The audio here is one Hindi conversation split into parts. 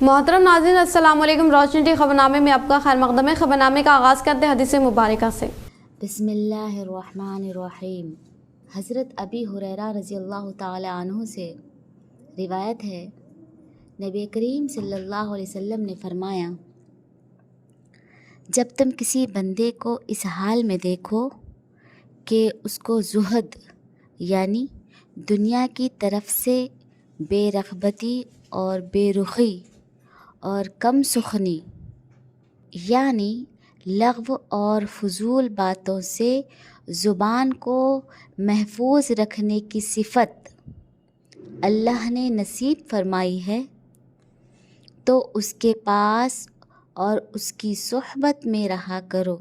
मोहतरम नाज़रीन, अस्सलाम वालेकुम। रोशनी टी खबरनामे में आपका खैर मक़दम है। खबरनामे का आगाज़ करते हैं हदीस मुबारका से। बिस्मिल्लाहिर्रहमानिर्रहीम। हज़रत अबी हुरैरा रज़ियल्लाहु ताला अन्हु से रिवायत है, नबी करीम सल्लल्लाहु अलैहि वसल्लम ने फरमाया, जब तुम किसी बंदे को इस हाल में देखो कि उसको ज़ुहद यानी दुनिया की तरफ से बेरग़बती और बेरुखी और कम सुखनी यानी लग़्व और फ़ुज़ूल बातों से ज़ुबान को महफूज रखने की सिफ़त अल्लाह ने नसीब फरमाई है, तो उसके पास और उसकी सोहबत में रहा करो,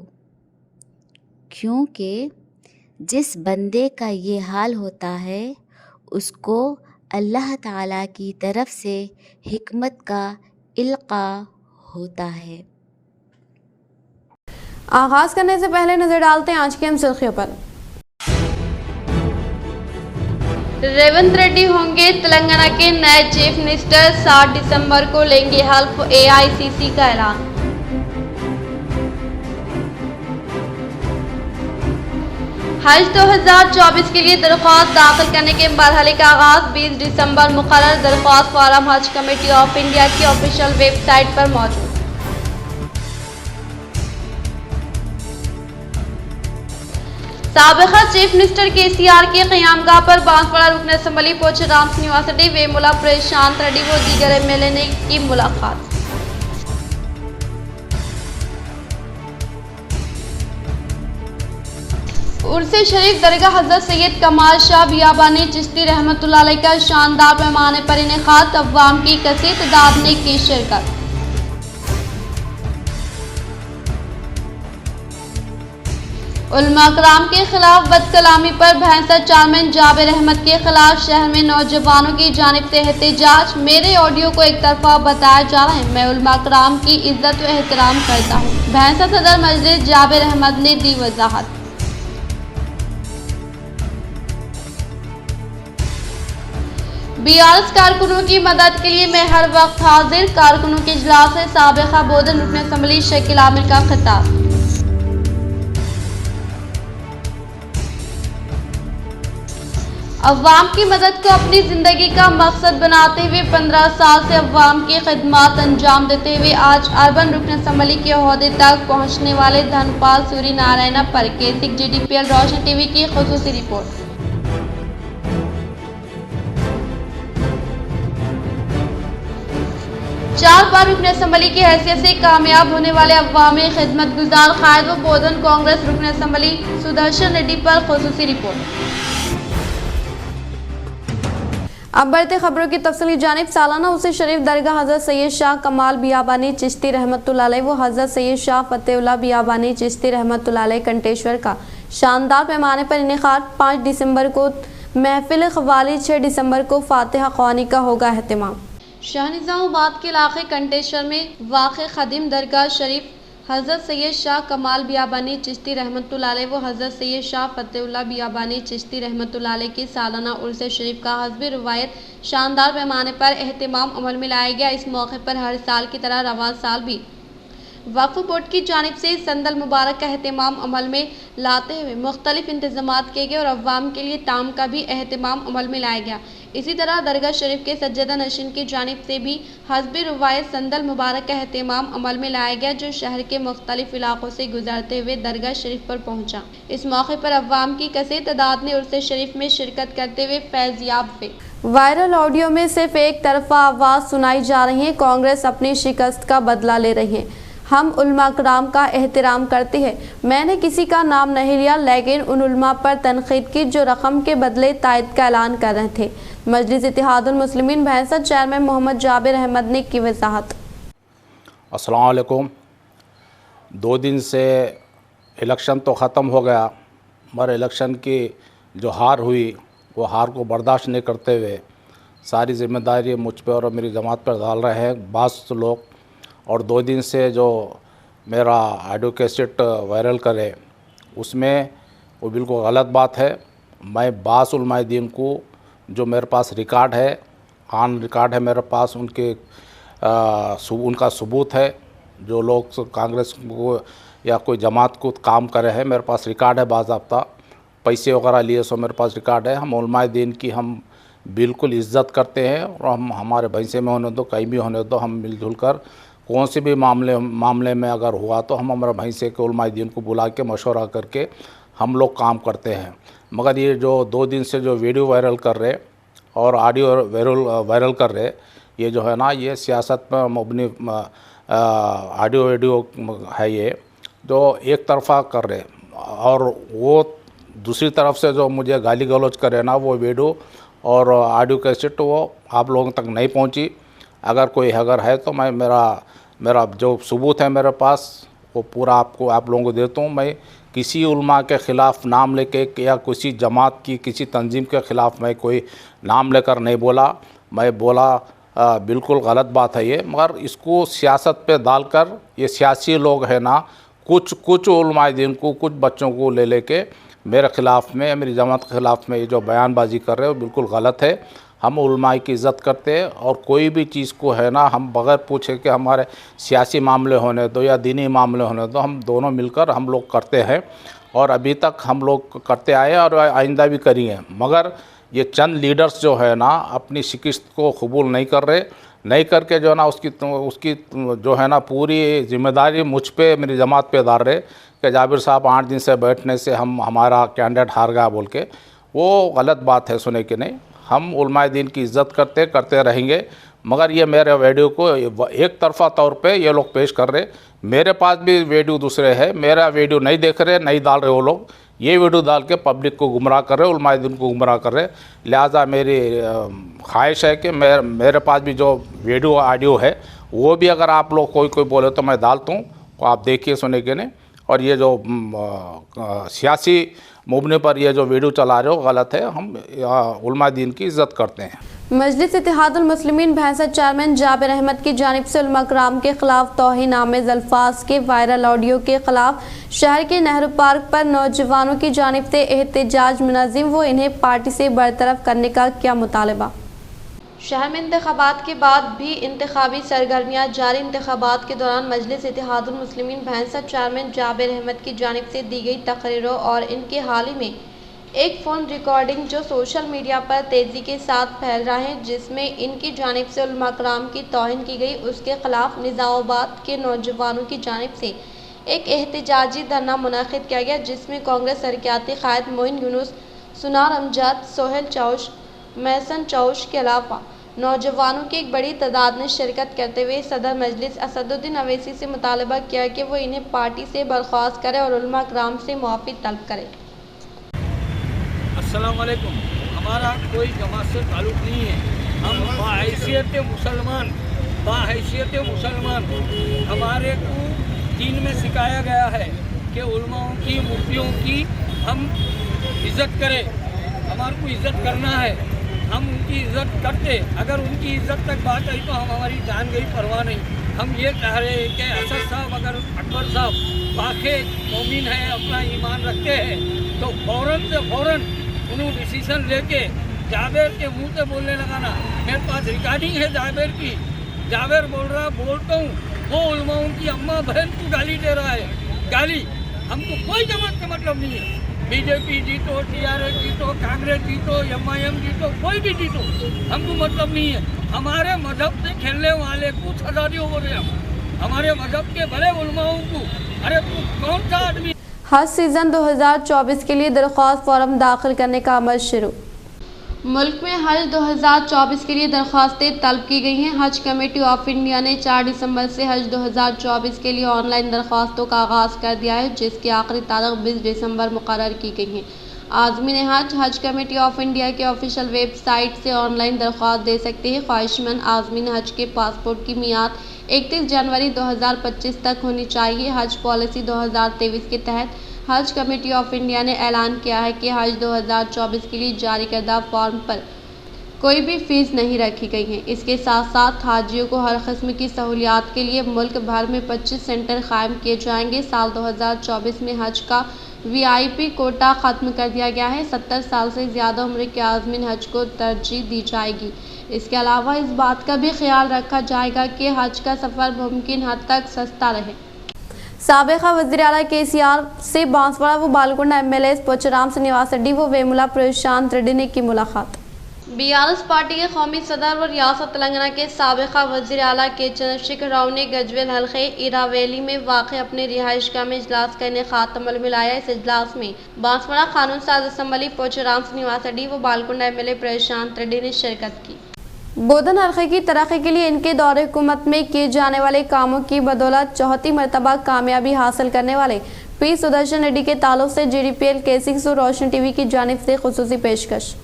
क्योंकि जिस बंदे का ये हाल होता है उसको अल्लाह ताला की तरफ से हिकमत का इल्क़ा होता है। आगाज़ करने से पहले नज़र डालते हैं आज की अहम सुर्खियों पर। रेवंत रेड्डी होंगे तेलंगाना के नए चीफ मिनिस्टर। 7 दिसंबर को लेंगे हल्फ। AICC का ऐलान। हज 2024 के लिए दरख्वास्त दाखिल करने के मरहले का आगाज़ 20 दिसंबर मुकर्रर। दरख्वास्त फॉर्म हज कमेटी ऑफ इंडिया की ऑफिशियल वेबसाइट पर मौजूद। साबिक़ा चीफ मिनिस्टर KCR के क़यामगाह पर बांसवाड़ा रुकन असम्बली पहुंचे राम यूनिवर्सिटी। वेमुला प्रशांत रेड्डी व दीगर MLA ने की मुलाकात। उर्से शरीफ दरगाह हज़रत सैयद कमाल शाह बियाबानी चिश्ती रहमतुल्लाह अलैह का शानदार पैमाने पर इनेकाद। अवाम की कसीर तादाद ने की शिरकत। उलमा कराम के खिलाफ बदकलामी पर भैंसा चेयरमैन जाबिर अहमद के खिलाफ शहर में नौजवानों की जानिब से एहतजाज। मेरे ऑडियो को एक तरफा बताया जा रहा है, मैं उलमा कराम की इज्जत व एहतराम करता हूँ। भैंसा सदर मजलिस जाबिर अहमद ने दी वजाहत। BRS कारकुनों की मदद के लिए मैं हर वक्त हाजिर। कारकुनों के इजलास से साबिक़ा बोधन रुकन असम्बली शकील आमिर का खिताब। अवाम की मदद को अपनी ज़िंदगी का मकसद बनाते हुए 15 साल से अवाम की खिदमत अंजाम देते हुए आज अर्बन रुकन असम्बली के ओहदे तक पहुँचने वाले धनपाल सूरी नारायण पर केसिक GDPL रोशनी TV की खुसूसी रिपोर्ट। 4 बार रुकन असम्बली की हैसियत से कामयाब होने वाले अवामी खिदमत गुजार कायद व बोधन कांग्रेस रुकन असम्बली सुदर्शन रेड्डी पर खुसूसी रिपोर्ट। अब बढ़ते खबरों की तफसील की जानिब। सालाना उर्से शरीफ दरगाह हज़रत सैयद शाह कमाल बियाबानी चिश्ती रहमतुल्लाह अलैह व हज़रत सैयद शाह फतेहुल्लाह बियाबानी चिश्ती रहमतुल्लाह अलैह कंटेश्वर का शानदार पैमाने पर इनेकाद। 5 दिसंबर को महफिल क़वाली, 6 दिसंबर को फातिहा ख़वानी का होगा अहतमाम। शाहनिज़ामाबाद के इलाके कंटेश्वर में वाक़ ख़दीम दरगाह शरीफ हज़रत सैयद शाह कमाल बियाबानी चिश्ती रहमतुल्लाह अलैह व हज़रत सैयद शाह फतेहुल्लाह बियाबानी चिश्ती रहमतुल्लाह अलैह की सालाना उर्स शरीफ का हस्ब रिवायत शानदार पैमाने पर एहतमाम अमल में लाया गया। इस मौके पर हर साल की तरह रवां साल भी वक्फ बोर्ड की जानिब से संदल मुबारक का एहतमाम अमल में लाते हुए मुख्तलिफ इंतज़ामात किए गए और अवाम के लिए ताम का भी एहतमाम अमल में लाया गया। इसी तरह दरगाह शरीफ के सज्जदा नशीन की जानिब से भी हस्ब रिवायत संदल मुबारक का एहतमाम अमल में लाया गया, जो शहर के मुख्तलिफ इलाकों से गुजरते हुए दरगाह शरीफ पर पहुँचा। इस मौके पर अवाम की कसीर तादाद ने उर्स शरीफ में शिरकत करते हुए फैज़याब हुए। वायरल ऑडियो में सिर्फ एक तरफा आवाज़ सुनाई जा रही है। कांग्रेस अपनी शिकस्त का बदला ले रही है। हम उलमा कराम का एहतराम करते हैं। मैंने किसी का नाम नहीं लिया, लेकिन उन उलमा पर तनकीद की जो रकम के बदले तायद का ऐलान कर रहे थे। मजलिस इत्तेहादुल मुस्लिमीन भैंसा चेयरमैन मोहम्मद जाबिर अहमद ने की वजाहत। अस्सलाम वालेकुम। 2 दिन से इलेक्शन तो ख़त्म हो गया, मगर इलेक्शन की जो हार हुई वो हार को बर्दाश्त नहीं करते हुए सारी ज़िम्मेदारी मुझ पर और मेरी जमात पर डाल रहे हैं बास लोग। और 2 दिन से जो मेरा ऑडियो कैसेट वायरल करे उसमें वो बिल्कुल गलत बात है। मैं बास उलमाए दीन को जो मेरे पास रिकॉर्ड है, ऑन रिकॉर्ड है मेरे पास, उनके उनका सबूत है। जो लोग कांग्रेस को या कोई जमात को काम करे हैं, मेरे पास रिकॉर्ड है बाज़ाब्ता, पैसे वगैरह लिए सो मेरे पास रिकॉर्ड है। हम उलमाए दीन की हम बिल्कुल इज़्ज़त करते हैं और हम हमारे भैंसे में होने दो, कहीं भी होने दो, हम मिलजुल कर कौन से भी मामले में अगर हुआ तो हम हमारे भैंसे के उलमाए दीन को बुला के मशवरा करके हम लोग काम करते हैं। मगर ये जो 2 दिन से जो वीडियो वायरल कर रहे और ऑडियो वायरल कर रहे, ये जो है ना, ये सियासत पर मबनी ऑडियो वीडियो है, ये जो एक तरफ़ा कर रहे। और वो दूसरी तरफ से जो मुझे गाली गलौज करे ना, वो वीडियो और ऑडियो कैसेट वो आप लोगों तक नहीं पहुंची। अगर कोई अगर है तो मैं मेरा जो सबूत है मेरे पास वो पूरा आप लोगों को देता हूँ। मैं किसी उलमा के ख़िलाफ़ नाम लेके या किसी जमात की किसी तंजीम के ख़िलाफ़ मैं कोई नाम लेकर नहीं बोला। मैं बोला बिल्कुल गलत बात है ये, मगर इसको सियासत पे डालकर ये सियासी लोग हैं ना, कुछ उलमाए दीन को, कुछ बच्चों को लेके मेरे ख़िलाफ़ में, मेरी जमात के ख़िलाफ़ में ये जो बयानबाजी कर रहे हो बिल्कुल गलत है। हम उलमाए की इज़्ज़त करते हैं और कोई भी चीज़ को है ना, हम बग़ैर पूछे कि हमारे सियासी मामले होने दो या दीनी मामले होने दो, हम दोनों मिलकर हम लोग करते हैं और अभी तक हम लोग करते आए और आइंदा भी करेंगे। मगर ये चंद लीडर्स जो है ना, अपनी शिकस्त को कबूल नहीं कर रहे, नहीं करके जो है ना उसकी जो है ना पूरी जिम्मेदारी मुझ पे, मेरी जमात पे डाल रहे कि जाबिर साहब 8 दिन से बैठने से हमारा कैंडिडेट हार गया बोल के। वो गलत बात है, सुने कि नहीं। हम उलमाए दीन की इज़्ज़त करते रहेंगे, मगर ये मेरे वीडियो को एक तरफ़ा तौर पे ये लोग पेश कर रहे। मेरे पास भी वीडियो दूसरे है, मेरा वीडियो नहीं देख रहे, नहीं डाल रहे वो लोग, ये वीडियो डाल के पब्लिक को गुमराह कर रहे, उलमाए दीन को गुमराह कर रहे। लिहाजा मेरी ख्वाहिश है कि मेरे पास भी जो वीडियो ऑडियो है वो भी अगर आप लोग कोई बोले तो मैं डालता हूँ, तो आप देखिए, सुने के नहीं। और ये जो सियासी मुबने पर ये जो वीडियो चला रहे हो गलत है। हम उलमा दीन की इज़्ज़त करते हैं। मजलिस इत्तेहादुल मुस्लिमीन भैंसा चेयरमैन जाबिर अहमद की जानिब से उलमा कराम के खिलाफ तौहीन आमेज़ अल्फाज के वायरल ऑडियो के खिलाफ शहर के नेहरू पार्क पर नौजवानों की जानिब से एहतजाज मुनज़्ज़म व इन्हें पार्टी से बरतरफ करने का क्या मुतालबा। शहर में इंतखाबात के बाद भी इंतखाबी सरगर्मियाँ जारी। इंतखाबात के दौरान मजलिस इत्तेहादुल मुस्लिमीन भैंसा चेयरमैन जाबिर अहमद की जानिब से दी गई तकरीरों और इनके हाल ही में एक फ़ोन रिकॉर्डिंग जो सोशल मीडिया पर तेज़ी के साथ फैल रहा है, जिसमें इनकी जानिब से उलमा कराम की तौहीन की गई, उसके ख़िलाफ़ निज़ामाबाद के नौजवानों की जानिब से एक एहतजाजी धरना मुनक़िद किया गया, जिसमें कांग्रेस हरकियाती क़ायद मोइन यूनुस, सुनार अमजद, सोहेल चौश, महसन चौश के अलावा नौजवानों की एक बड़ी तादाद ने शिरकत करते हुए सदर मजलिस असदुद्दीन अवैसी से मुतालबा किया कि वो इन्हें पार्टी से बर्खास्त करे और उलमा कराम से मुआफ़ी तलब करे। अस्सलाम वालेकुम। हमारा कोई जमात से ताल्लुक़ नहीं है। हम बाहैसियत मुसलमान हमारे को दीन में सिखाया गया है कि उलमाओं की, मुफ्तियों की हम इज़्ज़त करें। हमारे को इज़्ज़त करना है, हम उनकी इज़्ज़त करते। अगर उनकी इज़्ज़त तक बात आई तो हम हमारी जान गई, परवाह नहीं। हम ये कह रहे हैं कि असद साहब, अगर अकबर साहब वाक़ई मोमिन है, अपना ईमान रखते हैं, तो फ़ौरन से फ़ौरन उन्होंने डिसीज़न लेके जावेर के मुंह से बोलने लगाना। मेरे पास रिकॉर्डिंग है जावेर की। जावेर बोलता हूँ, वो उलमाओं की अम्मा बहन को गाली दे रहा है। गाली हमको कोई जमात से मतलब नहीं है। बीजेपी जीतो, TRS जीतो, कांग्रेस जीतो, MIM जीतो, कोई भी जीतो, हमको मतलब नहीं है। हमारे मजहब से खेलने वाले को सजा दियो बोले हम, हमारे मजहब के बड़े उलमाओं को। अरे तू कौन सा आदमी। हज सीज़न 2024 के लिए दरख्वास्त फॉर्म दाखिल करने का अमल शुरू। मुल्क में हज 2024 के लिए दरख्वास्तें तलब की गई हैं। हज कमेटी ऑफ इंडिया ने 4 दिसंबर से हज 2024 के लिए ऑनलाइन दरख्वास्तों का आगाज़ कर दिया है, जिसकी आखिरी तारीख 20 दिसंबर मुकर्रर की गई है। आज़मीन हज कमेटी ऑफ इंडिया के ऑफिशियल वेबसाइट से ऑनलाइन दरख्वास्त दे सकते हैं। ख्वाहिशमंद आज़मीन हज के पासपोर्ट की मियाद 31 जनवरी 2025 तक होनी चाहिए। हज पॉलिसी 2023 के तहत हज कमेटी ऑफ इंडिया ने ऐलान किया है कि हज 2024 के लिए जारी करदा फॉर्म पर कोई भी फ़ीस नहीं रखी गई है। इसके साथ साथ हाजियों को हर किस्म की सहूलियात के लिए मुल्क भर में 25 सेंटर कायम किए जाएंगे। साल 2024 में हज का VIP कोटा ख़त्म कर दिया गया है। 70 साल से ज़्यादा उम्र के आज़मीन हज को तरजीह दी जाएगी। इसके अलावा इस बात का भी ख्याल रखा जाएगा कि हज का सफ़र मुमकिन हद तक सस्ता रहे। साबिक़ा वज़ीर आला KCR से बांसवाड़ा व बालकुंडा MLA पोचराम श्रीनिवास रेड्डी व वेमुला प्रशांत रेड्डी ने की मुलाकात। BRS पार्टी के कौमी सदर व रियासत तेलंगाना के साबिक़ा वज़ीर आला के चंद्रशेखर राव ने गजवेल हल्के इरावली में वाक़ अपने रिहाइशगाह में इजलास का इनेक़ाद अमल में लाया। इस इजलास में बांसवाड़ा कानून साज असम्बली पोचराम श्रीनिवास रेड्डी व बालकुंडा MLA प्रशांत रेड्डी ने शिरकत की। बोधन हल्के की तरक्की के लिए इनके दौरे हुकूमत में किए जाने वाले कामों की बदौलत चौथी मरतबा कामयाबी हासिल करने वाले P सुदर्शन रेड्डी के ताल्लुक से GDPL K6 और रोशन TV की जानिब से खुसूसी पेशकश।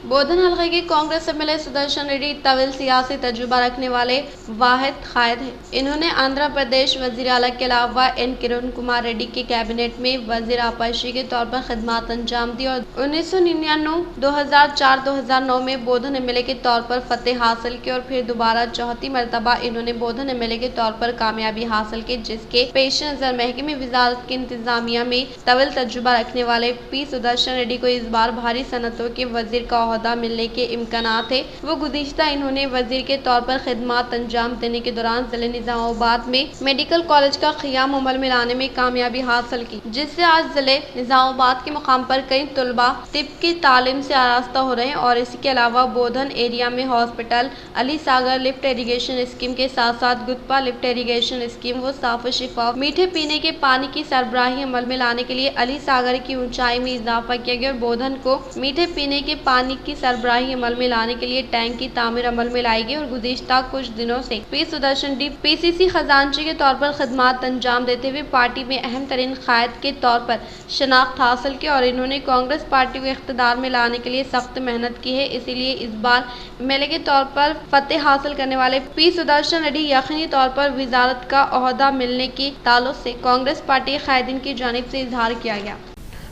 बोधन हल्के के कांग्रेस MLA सुदर्शन रेड्डी तवील सियासी तजुर्बा रखने वाले वाहिद कायद हैं। इन्होंने आंध्र प्रदेश वज़ीर आला के अलावा N किरण कुमार रेड्डी के कैबिनेट में वज़ीर आपाशी के तौर पर खिदमत अंजाम दी और 1999, 2004, 2009 में बोधन MLA के तौर पर फतेह हासिल की और फिर दोबारा चौथी मरतबा इन्होंने बोधन MLA के तौर पर कामयाबी हासिल की, जिसके पेश नज़र महकमे वज़ारत की इंतजामिया में तवील तजुर्बा रखने वाले P सुदर्शन रेड्डी को इस बार भारी सनतों के वज़ीर का ओहदा मिलने के इम्कानात है। वो गुज़िश्ता इन्होंने वज़ीर के तौर पर खिदमत अंजाम देने के दौरान ज़िले निज़ामाबाद में मेडिकल कॉलेज का क़याम अमल में लाने में कामयाबी हासिल की, जिससे आज ज़िले निज़ामाबाद के मुकाम पर कई तलबा तिब की तालीम से आरास्ता हो रहे हैं। और इसके अलावा बोधन एरिया में हॉस्पिटल, अली सागर लिफ्ट इरीगेशन स्कीम के साथ साथ गुत्पा लिफ्ट इरीगेशन स्कीम व साफ शिफाफ मीठे पीने के पानी की सरबराही अमल में लाने के लिए अली सागर की ऊंचाई में इजाफा किया गया और बोधन को मीठे पीने के पानी की सरबराही अमल में लाने के लिए टैंक की तामीर अमल में लाई गई। और गुज़िश्ता कुछ दिनों से P सुदर्शन रेड्डी PCC खजांची के तौर पर खिदमत अंजाम देते हुए पार्टी में अहम तरीन कायद के तौर पर शनाख्त हासिल की और इन्होंने कांग्रेस पार्टी को इख्तिदार में लाने के लिए सख्त मेहनत की है। इसीलिए इस बार MLA के तौर पर फतेह हासिल करने वाले P सुदर्शन रेड्डी यकीनी तौर पर वज़ारत का ओहदा मिलने के ताल्लुक से कांग्रेस पार्टी कायदीन की जानिब से इजहार किया गया।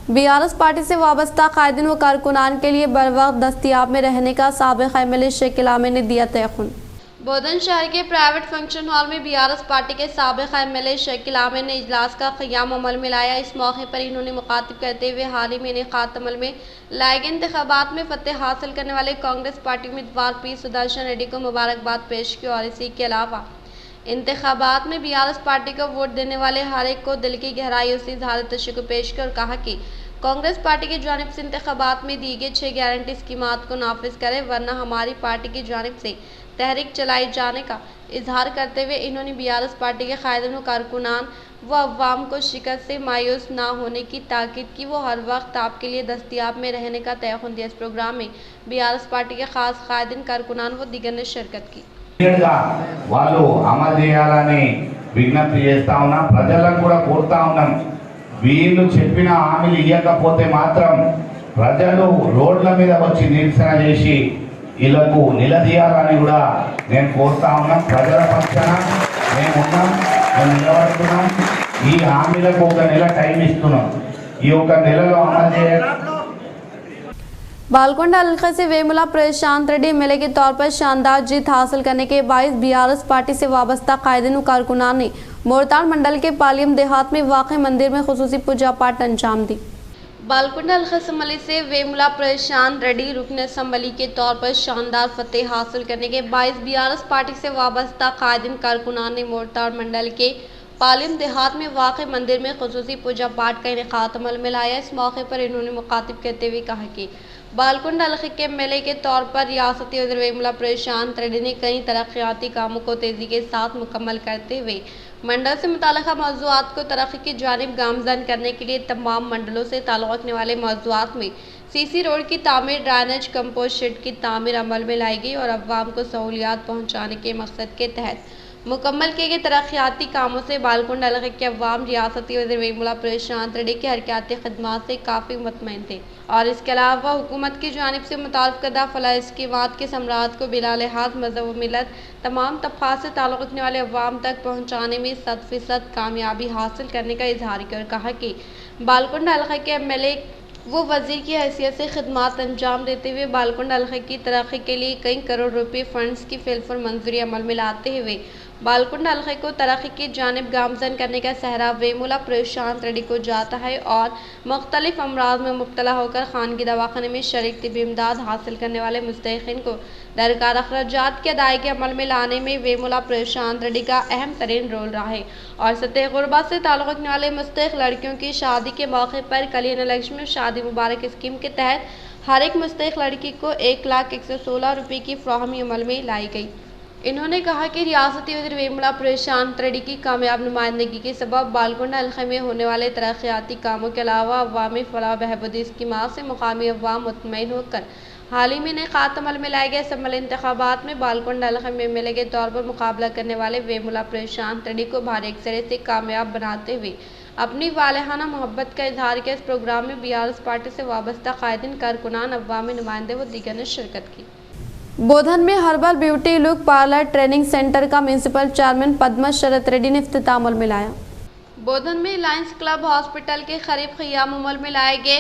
BRS पार्टी से वाबस्ता कायदीन व कारकुनान के लिए बर वक्त दस्तियाब में रहने का साबिक़ा MLA शकील आमिर ने दिया तयख़ुन। बोधन शहर के प्राइवेट फंक्शन हॉल में BRS पार्टी के साबिक़ा MLA शकील आमिर ने इजलास का क़याम अमल में लाया। इस मौके पर इन्होंने मुखातिब करते हुए हाल ही में इनेक़ाद अमल में लाए गए इंतख़ाबात में फतेह हासिल करने वाले कांग्रेस पार्टी उम्मीदवार P सुदर्शन रेड्डी को मुबारकबाद पेश की और इसी के अलावा इंतख़ाबात में BRS पार्टी को वोट देने वाले हर एक को दिल की गहराइयों से इज़हार तशक्कुर पेश कर कहा कि कांग्रेस पार्टी की जानिब से इंतख़ाबात में दी गई 6 गारंटी स्कीमात को नाफिज करें, वरना हमारी पार्टी की जानिब से तहरीक चलाई जाने का इजहार करते हुए इन्होंने BRS पार्टी के कायदीन व कारकुनान व अवाम को शिकस्त से मायूस ना होने की ताकीद की। वो हर वक्त आपके लिए दस्तियाब में रहने का तयख़ुन दिया। इस प्रोग्राम में BRS पार्टी के खास कायदीन, कारकुनान व दीगर ने शिरकत की। వాళ్ళు అమలు చేయాలని విజ్ఞప్తి చేస్తా ఉన్నా, ప్రజలను కూడా కోరుతా ఉన్నాం, వీళ్ళు చెప్పిన హామీలు ఇవ్వకపోతే మాత్రం ప్రజలు రోడ్ల మీద వచ్చి నిరసన చేసి వీళ్ళకు నిలదీయాలని కూడా నేను కోరుతా ఉన్నాం। ప్రజల పక్షాన మేమున్నాం, మేము నిలబడుతున్నాం। ఈ హామీలకు ఒక నెల టైం ఇస్తున్నాం, ఈ ఒక నెలలో అమలు చేయాలి। बालकुंडा हल्के से वेमुला प्रशांत रेड्डी MLA के तौर पर शानदार जीत हासिल करने के बायस BRS पार्टी से वाबस्ता कायदीन व कारकुनान ने मोरताड़ मंडल के पालियम देहात में वाक़ मंदिर में खुसूसी पूजा पाठ अंजाम दी। बालकुंडा हल्के असम्बली से वेमुला प्रशांत रेड्डी रुकन असम्बली के तौर पर शानदार फतेह हासिल करने के बायस BRS पार्टी से वाबस्ता कायदीन कारकुनान ने मोरताड़ मंडल के पालियम देहात में वाक़ मंदिर में खुसूसी पूजा पाठ का इनेक़ाद अमल में लाया। इस मौके पर इन्होंने मुखातिब करते हुए कहा कि बालकुंडा हल्के के MLA के तौर पर रियासती वज़ीर वेमुला प्रशांत रेड्डी ने कई तरक्याती कामों को तेज़ी के साथ मुकम्मल करते हुए मंडल से मुताल्लिक़ा मौज़ूआत को तरक्की की जानिब गामज़न करने के लिए तमाम मंडलों से ताल्लुक़ रखने वाले मौज़ूआत में CC रोड की तामीर, ड्राइनेज, कंपोस्ट शेड की तामीर अमल में लाई गई और अवाम को सहूलियात पहुँचाने के मकसद के तहत मुकम्मल किए गए तरक्याती कामों से बालकुंडा हल्के के अवाम रियासती वज़ीर वेमुला प्रशांत रेड्डी की हरकयाती खिदमत से काफ़ी मुतमईन थे। और इसके अलावा हुकूमत की जानिब से मुतारफ़ करदा फलाह स्कीमात के समरात को बिला लिहाज मज़हब व मिलत तमाम तबक़ात से ताल्लुक़ रखने वाले अवाम तक पहुँचाने में 100% कामयाबी हासिल करने का इजहार कर कहा कि बालकुंडा हल्के के MLA वो वजीर की हैसियत से खिदमात अंजाम देते हुए बालकुंड हल्के की तरक्की के लिए कई करोड़ रुपए फंड्स की फिलफुल मंजूरी अमल में लाते हुए बालकुंड हल्के को तरक्की की जानिब गामजन करने का सहरा वेमुला प्रशांत रेड्डी को जाता है और मुख्तलिफ अमराज में मुब्तला होकर खानगी दवाखाने में शरीक तिबी इमदाद हासिल करने वाले मुस्तहिकीन को दरकार अखराजात की अदायगी अमल में लाने में वेमुला प्रशांत रेड्डी का अहम तरीन रोल रहा है और सतह गुरबा से ताल्लुक़ रखने वाले मुस्तहिक लड़कियों की शादी के मौके पर कल्याण लक्ष्मी शादी मुबारक स्कीम के तहत हर एक मुस्तहिक लड़की को 1,01,16 रुपये की फ्राहमी अमल में लाई गई। इन्होंने कहा कि रियासती वज़ीर वेमुला प्रशांत रेड्डी की कामयाब नुमाइंदगी के सबब बालकुंड हल्के में होने वाले तरक्याती कामों के अलावा अवामी फलाह बहबूदी स्कीमात से मुकामी अवाम मुतमईन होकर हाल ही में इनेकात अमल में लाए गए सम्मल इंतखाबात में बालकुंड हल्के में एमएलए के तौर पर मुकाबला करने वाले वेमुला प्रशांत रेड्डी को भारी अक्सरे से कामयाब बनाते हुए अपनी वालहाना मोहब्बत का इजहार किया। इस प्रोग्राम में बीआरएस पार्टी से वाबस्ता कायदीन, कारकुनान, अवामी नुमाइंदे व दीगर ने शिरकत की। बोधन में herbal beauty look parlour training centre का म्यूनसिपल चेयरमैन पद्मा शरद रेड्डी ने इफ्तिताह अमल में लाया। बोधन में लायंस क्लब हॉस्पिटल के करीब क़ियाम अमल में लाए गए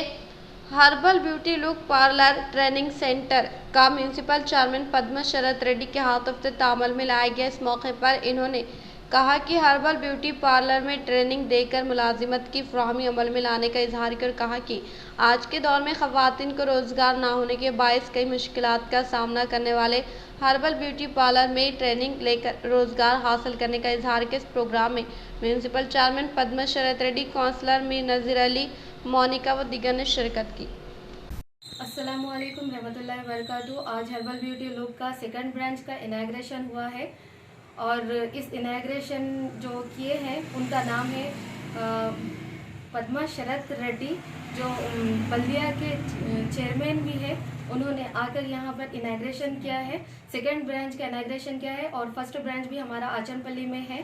herbal beauty look parlour training centre का म्यूनसिपल चेयरमैन पद्मा शरद रेड्डी के हाथों इफ्तिताह अमल में लाया गया। इस मौके पर इन्होंने कहा कि हर्बल ब्यूटी पार्लर में ट्रेनिंग देकर मुलाजिमत की फ्राहमी अमल में लाने का इजहार कर कहा कि आज के दौर में ख़वातीन को रोज़गार ना होने के बायस कई मुश्किलात का सामना करने वाले हर्बल ब्यूटी पार्लर में ट्रेनिंग लेकर रोज़गार हासिल करने का इजहार के इस प्रोग्राम में म्यूनसिपल चेयरमैन पद्मा शरद रेड्डी, काउंसलर मीर नज़ीर अली, मोनिका व दीगर ने शिरकत की। अस्सलामुअलैकुम रहमतुल्लाहि व बरकातुहू। आज हर्बल ब्यूटी लुक का सेकंड ब्रांच का इनाग्रेशन हुआ है और इस इनाग्रेशन जो किए हैं उनका नाम है पद्मा शरद रेड्डी, जो बल्दिया के चेयरमैन भी है। उन्होंने आकर यहाँ पर इनाग्रेशन किया है, सेकंड ब्रांच का इनाग्रेशन किया है और फर्स्ट ब्रांच भी हमारा आचनपल्ली में है।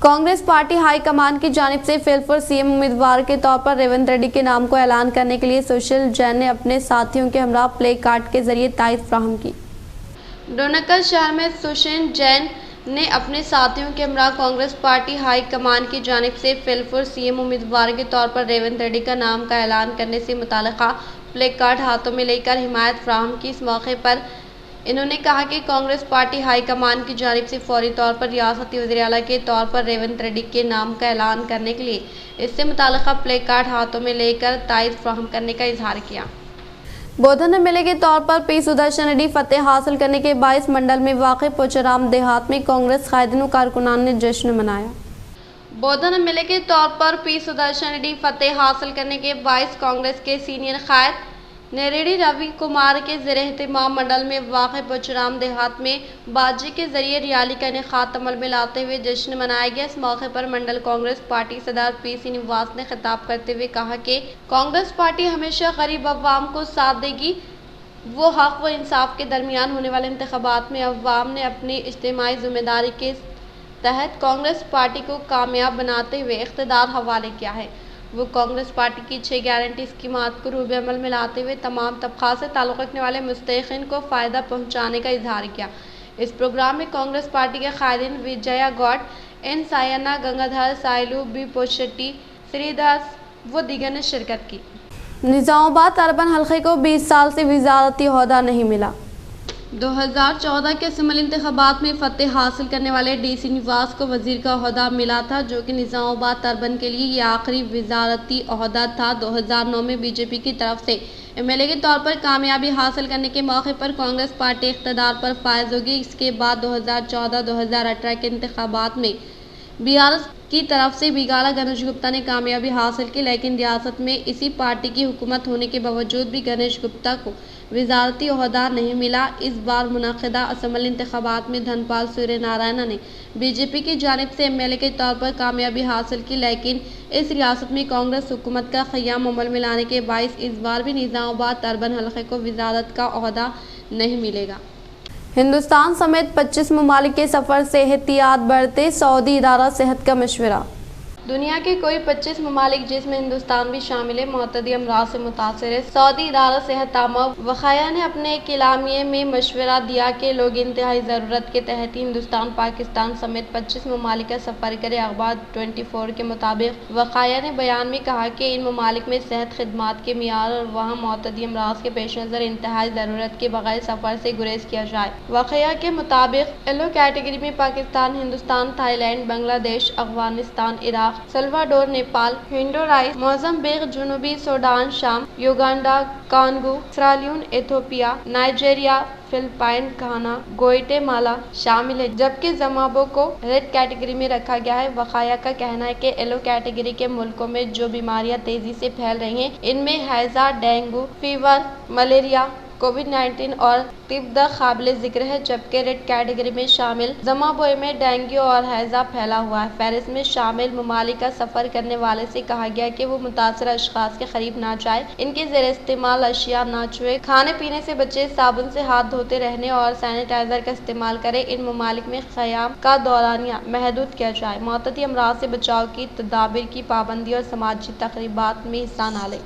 कांग्रेस पार्टी हाईकमान की जानिब से फिलफुल सीएम उम्मीदवार के तौर पर रेवंत रेड्डी के नाम को ऐलान करने के लिए सुशील जैन ने अपने साथियों के हमरा प्ले कार्ड के जरिए तायद फ्राहम की। डोनकल शहर में सुशील जैन ने अपने साथियों के हमरा कांग्रेस पार्टी हाई कमान की जानिब से फिलफुल सीएम उम्मीदवार के तौर पर रेवंत रेड्डी का नाम का ऐलान करने से मुताल्लिका प्ले कार्ड हाथों में लेकर हिमायत फ्राहम की। इस मौके पर इन्होंने कहा कि कांग्रेस पार्टी हाई कमान की जानिब से फौरी तौर पर रियासती वज़ीर आला के तौर पर रेवंत रेड्डी के नाम का ऐलान करने के लिए इससे मुताल्लिका प्ले कार्ड हाथों में लेकर तायद फ्राहम करने का इजहार किया। बोधन एमएलए के तौर पर पी सुदर्शन रेड्डी फतेह हासिल करने के बायस मंडल में वाक़ पोचराम देहात में कांग्रेस कायदीन कारकुनान ने जश्न मनाया। बोधन एमएलए के तौर पर पी सुदर्शन रेड्डी फतेह हासिल करने के बायस कांग्रेस के सीनियर कायद नेरेडी रवि कुमार के ज़ेर-ए-एहतिमाम मंडल में वाक़ पोचराम देहात में बाजी के जरिए रैली का इनेकात अमल में लाते हुए जश्न मनाया गया। इस मौके पर मंडल कांग्रेस पार्टी सदर पी श्रीनिवास ने खिताब करते हुए कहा कि कांग्रेस पार्टी हमेशा गरीब अवाम को साथ देगी। वो हक व इंसाफ के दरमियान होने वाले इंतखाबात में अवाम ने अपनी इज्तिमाई जिम्मेदारी के तहत कांग्रेस पार्टी को कामयाब बनाते हुए इख्तिदार हवाले किया है। वो कांग्रेस पार्टी की 6 गारंटी स्कीमात को रूबे अमल में लाते हुए तमाम तबका से ताल्लुक़ रखने वाले मुस्तहिकीन को फ़ायदा पहुँचाने का इजहार किया। इस प्रोग्राम में कांग्रेस पार्टी के कायदीन विजया गौड़, एन सायना, गंगाधर, साइलू, बी पोशेट्टी, श्रीदास व दीगर ने शिरकत की। निज़ामाबाद अर्बन हल्के को 20 साल से वज़ारती ओहदा नहीं मिला। 2014 के असम्बली इंतखाबात में फतेह हासिल करने वाले डी श्रीनिवास को वजीर का ओहदा मिला था, जो कि निज़ामाबाद अर्बन के लिए ये आखिरी वज़ारती ओहदा था। 2009 में बीजेपी की तरफ से एमएलए के तौर पर कामयाबी हासिल करने के मौके पर कांग्रेस पार्टी इख्तिदार पर फायज होगी। इसके बाद 2014-2018 के इंतखाबात में बीआरएस की तरफ से बिगाला गणेश गुप्ता ने कामयाबी हासिल की, लेकिन रियासत में इसी पार्टी की हुकूमत होने के बावजूद भी गणेश गुप्ता को वज़ारती ओहदा नहीं मिला। इस बार मुनक़िदा असम्बली इंतखाबात में धनपाल सूर्य नारायण ने बीजेपी की जानिब से एमएलए के तौर पर कामयाबी हासिल की, लेकिन इस रियासत में कांग्रेस हुकूमत का क़याम अमल में लाने के बाइस इस बार भी निज़ामाबाद अर्बन हल्के को वज़ारत का ओहदा नहीं मिलेगा। हिंदुस्तान समेत 25 ममालिक के सफ़र से एहतियात बरते, सऊदी इदारा सेहत का मशवरा। दुनिया के कोई 25 ममालिक जिसमें हिंदुस्तान भी शामिल है मोतदी अमराज से मुतासर है। सऊदी इदारा सेहत तामा वखाया ने अपने एक इलामिये में मशवरा दिया कि लोग इंतहाई ज़रूरत के तहत ही हिंदुस्तान पाकिस्तान समेत 25 ममालिक का सफ़र करें। अखबार 24 के मुताबिक वखाया ने बयान में कहा कि इन ममालिक में सेहत खिदमात के मियार और वहाँ मोतदी अमराज के पेश नज़र इंतहाई ज़रूरत के बगैर सफ़र से गुरेज किया जाए। वखाया के मुताबिक येलो कैटेगरी में Pakistan, Hindustan, Thailand, Bangladesh, Afghanistan, Iraq, Salvador, Nepal, Honduras, Mozambique, जुनूबी सूडान, शाम, Uganda, Congo, Sierra Leone, Ethiopia, Nigeria, Philippine, Ghana, Guatemala शामिल है, जबकि ज़िम्बाब्वे को रेड कैटेगरी में रखा गया है। वखाया का कहना है कि येलो कैटेगरी के मुल्कों में जो बीमारियां तेजी से फैल रही हैं, इनमें हैजा, डेंगू फीवर, मलेरिया, कोविड-19 और तिब्बत काबिल जिक्र है, जबकि रेड कैटेगरी में शामिल ज़िम्बाब्वे में डेंगू और हैजा फैला हुआ है। फहरिस्त में शामिल ममालिक का सफ़र करने वाले से कहा गया कि वो मुतासर अशखास के करीब ना जाए, इनके ज़ेर इस्तेमाल अशिया ना छुए, खाने पीने से बचे, साबुन से हाथ धोते रहने और सैनिटाइजर का इस्तेमाल करें। इन ममालिक में क़याम का दौरानिया महदूद किया जाए, मोतदी अमराज से बचाव की तदाबीर की पाबंदी और समाजी तक़रीबात में हिस्सा न लें।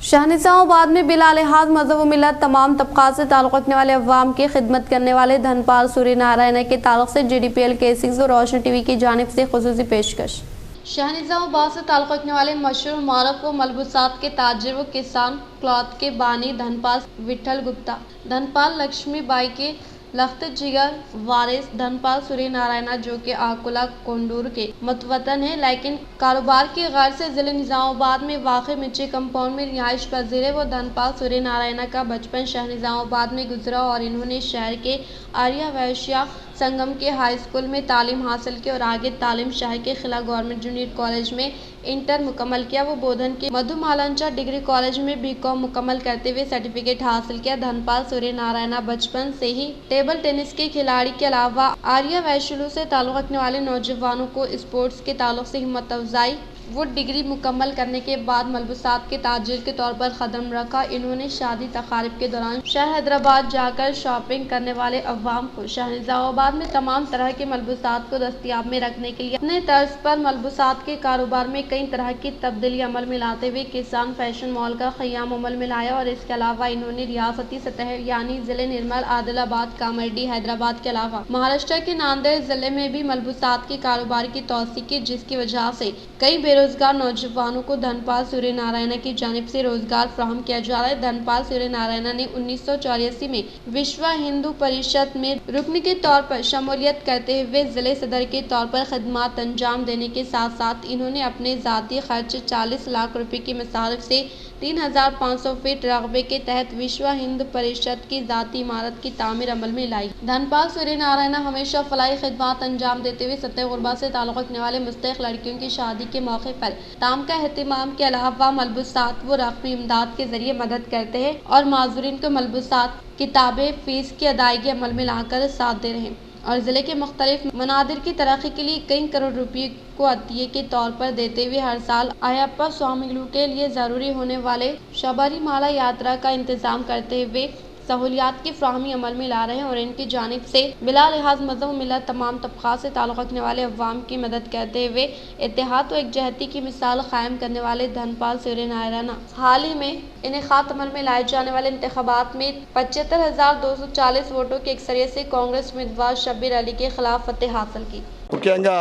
शाहनिसाबाद में बिला लिहाज मज़हब व मिलत तमाम तबक़ात से ताल्लुक़ रखने वाले अवाम की खिदमत करने वाले धनपाल सूर्यनारायण के ताल्लुक़ से JDPL केसिंग्स और रोशन TV की जानिब से खुसूसी पेशकश। शाहनिसाबाद से ताल्लुक़ रखने वाले मशहूर मारफ व मलबूसात के ताजिर व किसान क्लॉथ के बानी धनपाल विठल गुप्ता, धनपाल लक्ष्मी बाई के लख्त जिगर वारिस धनपाल सूर्यनारायण, जो कि आकुला कोंडूर के मतवतन है लेकिन कारोबार की गर्ज से ज़िले निज़ामाबाद में वाक़ मिर्ची कंपाउंड में रिहाइश पजीर है। वो धनपाल सूर्यनारायण का बचपन शहर निज़ामाबाद में गुजरा और इन्होंने शहर के आर्या वैश्या संगम के हाई स्कूल में तालीम हासिल की और आगे तालीम शहर के खिला गवर्नमेंट जूनियर कॉलेज में इंटर मुकम्मल किया। वो बोधन के मधुमालंचा डिग्री कॉलेज में BCom मुकम्मल करते हुए सर्टिफिकेट हासिल किया। धनपाल सूर्यनारायण बचपन से ही टेबल टेनिस के खिलाड़ी के अलावा आर्या वैश्य से ताल्लुक़ रखने वाले नौजवानों को स्पोर्ट्स के ताल्लुक़ से हिम्मत अफजाई। वो डिग्री मुकम्मल करने के बाद मलबूसात के ताजिर के तौर पर कदम रखा। इन्होंने शादी तकारीब के दौरान शहर हैदराबाद जाकर शॉपिंग करने वाले अवाम को शहर निज़ामाबाद में तमाम तरह के मलबूसात को दस्तियाब में रखने के लिए अपने तर्ज पर मलबूसात के कारोबार में कई तरह की तब्दीली अमल में लाते हुए किसान फैशन मॉल का क़याम अमल में लाया। और इसके अलावा इन्होंने रियासती सतह यानी ज़िले निर्मल, आदिलाबाद, कामारेड्डी, हैदराबाद के अलावा महाराष्ट्र के नांदेड़ ज़िले में भी मलबूसात के कारोबार की तौसीक़ की, जिसकी वजह से कई बेरोजगार नौजवानों को धनपाल सूर्यनारायण की जानिब से रोजगार फ्राहम किया जा रहा है। धनपाल सूर्यनारायण ने 1984 में विश्व हिंदू परिषद में रुकन के तौर पर शमूलियत करते हुए जिले सदर के तौर पर खदमात अंजाम देने के साथ साथ इन्होंने अपने ज़ाती खर्च 40 लाख रुपए की मसारिफ से 3500 फीट रकबे के तहत विश्व हिंदू परिषद की ज़ाती इमारत की तामीर अमल में लाई। धनपाल सूर्यनारायण हमेशा फलाही खिदमात अंजाम देते हुए सतह गुरबा से ताल्लुक़ रखने वाले मुस्तहिक़ लड़कियों की शादी के मौके पर ताम का एहतमाम के अलावा मलबूसात व रकमी इमदाद के जरिए मदद करते हैं और माजूरीन को मलबूसात, किताबें, फीस की अदायगी अमल में लाकर साथ दे रहे हैं और ज़िले के मुख्तलिफ मनादिर की तरक्की के लिए कई करोड़ रुपये को अतिये के तौर पर देते हुए हर साल अयप्पा स्वामिगलू के लिए ज़रूरी होने वाले शबरीमाला यात्रा का इंतज़ाम करते हुए सहूलियात की फ्राहमी अमल में ला रहे हैं और इनकी जानिब से बिला लिहाज मज़हब मिलत तमाम तबक़ात से ताल्लुक़ रखने वाले अवाम की मदद करते हुए इत्तेहाद व एकजहती की मिसाल कायम करने वाले धनपाल सूर्यनारायण हाल ही में इनेक़ात अमल में लाए जाने वाले इंतख़ाबात में 75,240 वोटों की अक्सरियत से कांग्रेस उम्मीदवार शब्बीर अली के खिलाफ फतेह हासिल की। ముఖ్యంగా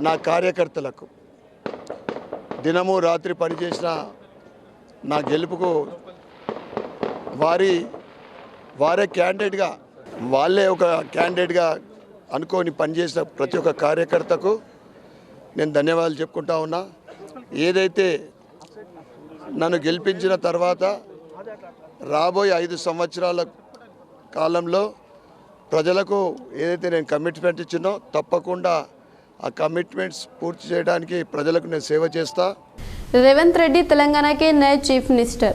నా కార్యకర్తలకు దినము రాత్రి పనిచేసిన నా గెలుపుకు వారే క్యాండిడేట్గా వాళ్ళే ఒక క్యాండిడేట్గా అనుకొని పనిచేసిన ప్రతి ఒక్క కార్యకర్తకు నేను ధన్యవాదాలు చెప్పుకుంటా ఉన్నా. ఏదైతే నన్ను గెలిపించిన తర్వాత రాబోయే 5 సంవత్సరాల కాలంలో ప్రజలకు ఏదైతే నేను కమిట్మెంట్ ఇచ్చినో తప్పకుండా ఆ కమిట్మెంట్స్ పూర్తి చేయడానికి ప్రజలకు నేను సేవ చేస్తా. रेवंत रेड्डी तेलंगाना के नए चीफ मिनिस्टर।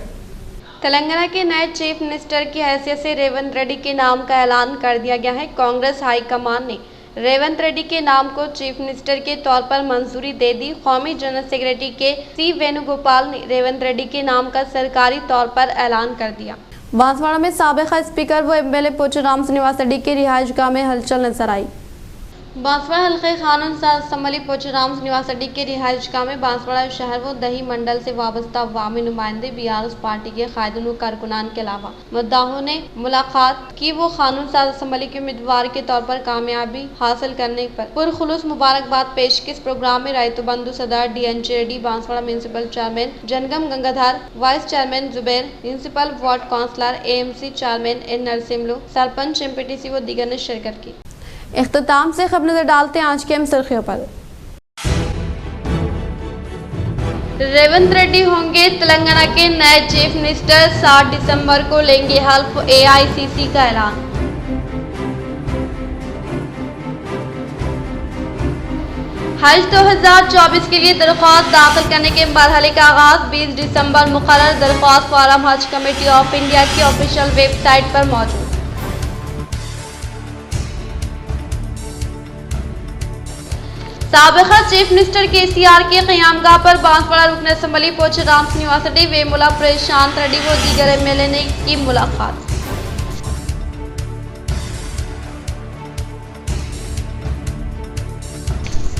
तेलंगाना के नए चीफ मिनिस्टर की हैसियत से रेवंत रेड्डी के नाम का ऐलान कर दिया गया है। कांग्रेस हाईकमान ने रेवंत रेड्डी के नाम को चीफ मिनिस्टर के तौर पर मंजूरी दे दी। कौमी जनरल सेक्रेटरी के C वेणुगोपाल ने रेवंत रेड्डी के नाम का सरकारी तौर पर ऐलान कर दिया। बांसवाड़ा में साबिका स्पीकर व MLA पोचूराम श्रीनिवास रेड्डी की रिहाइशगाह में हलचल नजर आई। बांसवाड़ा हल्के कानून साज असम्बली पोचराम निवास अड्डी के रिहाइशगाह में बांसवाड़ा शहर व दही मंडल से वाबस्ता अवामी नुमाइंदे बीआरएस पार्टी के कायदीन व कारकुनान के अलावा मुद्दाहों ने मुलाकात की। वो कानून साज असम्बली के उम्मीदवार के तौर पर कामयाबी हासिल करने पर पुरखुलूस मुबारकबाद पेश की। इस प्रोग्राम में रायतु बंधु सदर DNJ Reddy, Banswada municipal chairman Jangam Gangadhar, vice chairman Zubair, municipal ward councillor AMC chairman N Narsimlu, sarpanch MPTC व दीगर ने शिरकत की। इख्तिताम से खबर नजर डालते हैं आज के अहम सुर्खियों पर। रेवंत रेड्डी होंगे तेलंगाना के नए चीफ मिनिस्टर। 7 दिसंबर को लेंगे हल्फ, AICC का ऐलान। हज 2024 के लिए दरख्वास्त दाखिल करने के मरहले का आगाज 20 दिसंबर मुकर्रर। दरख्वास्त फॉर्म हज कमेटी ऑफ इंडिया की ऑफिशियल वेबसाइट पर मौजूद। साबिका चीफ मिनिस्टर KCR के क़यामगाह पर बांसवाड़ा रुकन असम्बली पोचराम निवास अड्डी वेमुला प्रशांत रेड्डी व दीगर MLA ने की मुलाकात।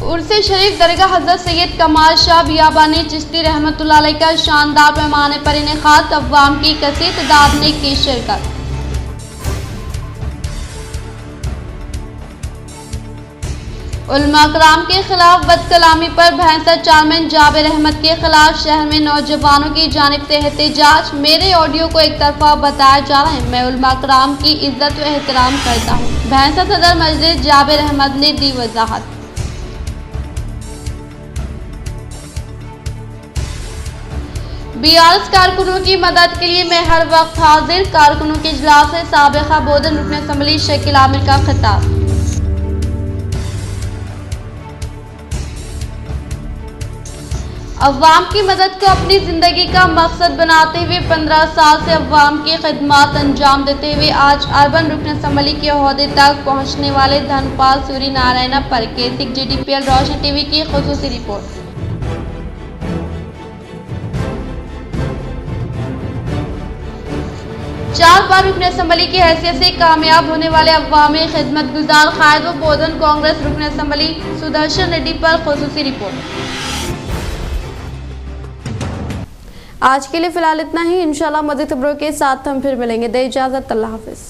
उर्से शरीफ दरगाह हजरत सैयद कमाल शाह बियाबानी चिश्ती रहमतुल्लाह अलैह का शानदार पैमाने पर इनेकाद। अवाम की कसीर तादाद ने की शिरकत। उलमा कराम के खिलाफ बदकलामी पर भैंसा चेयरमैन जाबिर अहमद के खिलाफ शहर में नौजवानों की जानिब से एहतजाज। मेरे ऑडियो को एक तरफा बताया जा रहा है, मैं उलमा कराम की इज्जत व एहतराम करता हूँ। भैंसा सदर मजलिस जाबिर अहमद ने दी वजाहत। BRS कारकुनों की मदद के लिए मैं हर वक्त हाजिर। कारकुनों के इजलास से साबिका बोधन रुकन असम्बली शकील आमिर का खिताब। अवाम की मदद को अपनी जिंदगी का मकसद बनाते हुए 15 साल से अवाम की खिदमत अंजाम देते हुए आज अर्बन रुकन असम्बली के ओहदे तक पहुंचने वाले धनपाल सूरी नारायण पर केसिक GDPL रोशन TV की खुसूसी रिपोर्ट। चार बार रुकन असम्बली की हैसियत से कामयाब होने वाले अवामी खिदमत गुजार कायद व बोधन कांग्रेस रुकन असम्बली सुदर्शन रेड्डी पर खुसूसी रिपोर्ट। आज के लिए फिलहाल इतना ही। इंशाल्लाह मज़ीद खबरों के साथ हम फिर मिलेंगे। दे इजाज़त, अल्लाह हाफिज़।